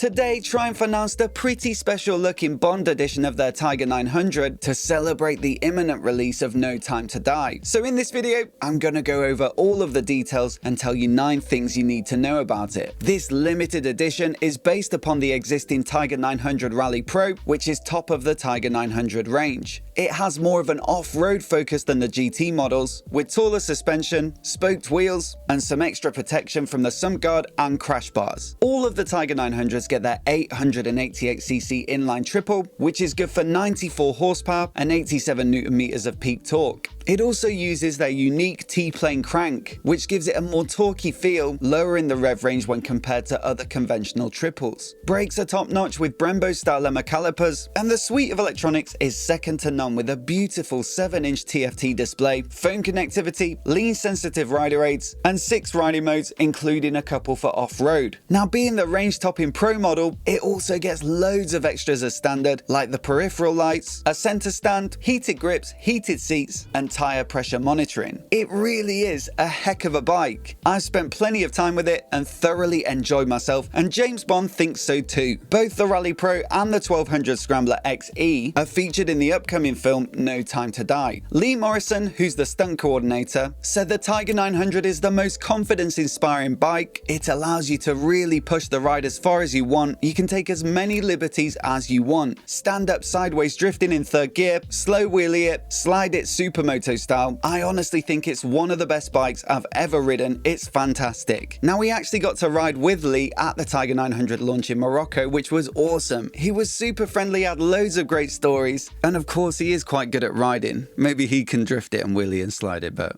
Today, Triumph announced a pretty special looking Bond edition of their Tiger 900 to celebrate the imminent release of No Time to Die. So in this video, I'm gonna go over all of the details and tell you 9 things you need to know about it. This limited edition is based upon the existing Tiger 900 Rally Pro, which is top of the Tiger 900 range. It has more of an off-road focus than the GT models, with taller suspension, spoked wheels, and some extra protection from the sump guard and crash bars. All of the Tiger 900s get their 888cc inline triple, which is good for 94 horsepower and 87 Newton meters of peak torque. It also uses their unique T-plane crank, which gives it a more torquey feel, lowering the rev range when compared to other conventional triples. Brakes are top-notch with Brembo-style lemma calipers, and the suite of electronics is second to none with a beautiful 7-inch TFT display, phone connectivity, lean-sensitive rider aids, and 6 riding modes, including a couple for off-road. Now, being the range-topping Pro model, it also gets loads of extras as standard, like the peripheral lights, a center stand, heated grips, heated seats, and tire pressure monitoring. It really is a heck of a bike. I've spent plenty of time with it and thoroughly enjoyed myself, and James Bond thinks so too. Both the Rally Pro and the 1200 Scrambler XE are featured in the upcoming film No Time to Die. Lee Morrison, who's the stunt coordinator, said the Tiger 900 is the most confidence-inspiring bike. It allows you to really push the ride as far as you want. You can take as many liberties as you want. Stand up sideways drifting in 3rd gear, slow wheelie it, slide it Supermoto-style. I honestly think it's one of the best bikes I've ever ridden. It's fantastic. Now, we actually got to ride with Lee at the Tiger 900 launch in Morocco, which was awesome. He was super friendly, had loads of great stories, and of course he is quite good at riding. Maybe he can drift it and wheelie and slide it, but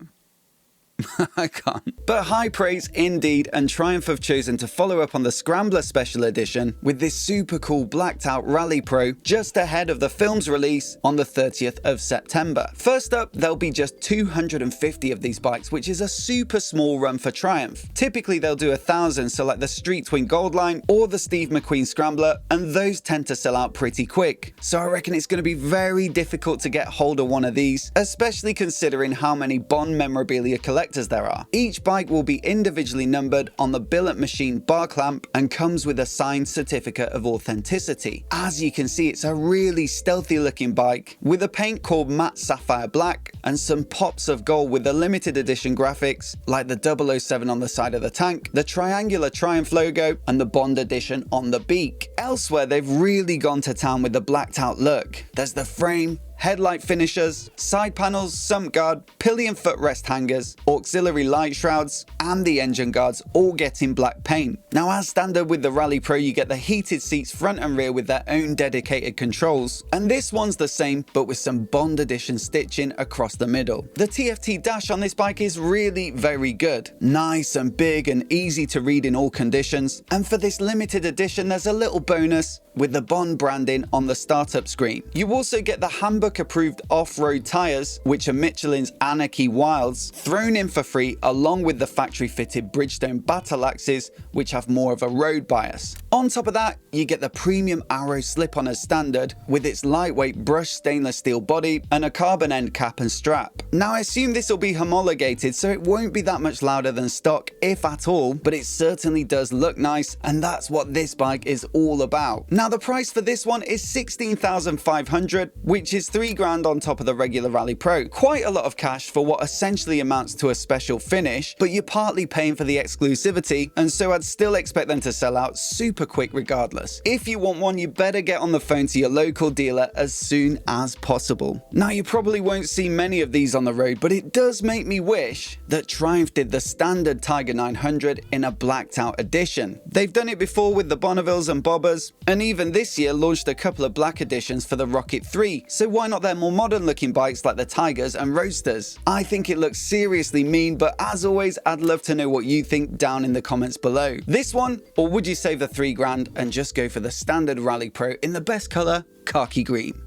I can't. But high praise indeed, and Triumph have chosen to follow up on the Scrambler Special Edition with this super cool blacked out Rally Pro just ahead of the film's release on the 30th of September. First up, there'll be just 250 of these bikes, which is a super small run for Triumph. Typically they'll do 1,000, so like the Street Twin Gold Line or the Steve McQueen Scrambler, and those tend to sell out pretty quick. So I reckon it's going to be very difficult to get hold of one of these, especially considering how many Bond memorabilia collectors there are. Each bike will be individually numbered on the billet machine bar clamp and comes with a signed certificate of authenticity. As you can see, it's a really stealthy looking bike with a paint called matte sapphire black and some pops of gold with the limited edition graphics like the 007 on the side of the tank, the triangular Triumph logo, and the Bond edition on the beak. Elsewhere, they've really gone to town with the blacked out look. There's the frame, headlight finishers, side panels, sump guard, pillion footrest hangers, auxiliary light shrouds, and the engine guards all get in black paint. Now, as standard with the Rally Pro, you get the heated seats front and rear with their own dedicated controls, and this one's the same but with some Bond edition stitching across the middle. The TFT dash on this bike is really very good. Nice and big and easy to read in all conditions, and for this limited edition there's a little bonus with the Bond branding on the startup screen. You also get the handbook approved off-road tires, which are Michelin's Anarchy Wilds, thrown in for free along with the factory fitted Bridgestone battle axes, which have more of a road bias. On top of that, you get the premium Arrow slip-on as standard with its lightweight brushed stainless steel body and a carbon end cap and strap. Now, I assume this will be homologated, so it won't be that much louder than stock, if at all, but it certainly does look nice, and that's what this bike is all about. Now, the price for this one is $16,500, which is $3,000 on top of the regular Rally Pro. Quite a lot of cash for what essentially amounts to a special finish, but you're partly paying for the exclusivity, and so I'd still expect them to sell out super quick regardless. If you want one, you better get on the phone to your local dealer as soon as possible. Now, you probably won't see many of these on the road, but it does make me wish that Triumph did the standard Tiger 900 in a blacked out edition. They've done it before with the Bonnevilles and Bobbers, and even this year launched a couple of black editions for the Rocket 3, so why not their more modern looking bikes like the Tigers and Roadsters? I think it looks seriously mean, but as always, I'd love to know what you think down in the comments below. This one, or would you save the $3,000 and just go for the standard Rally Pro in the best color, khaki green?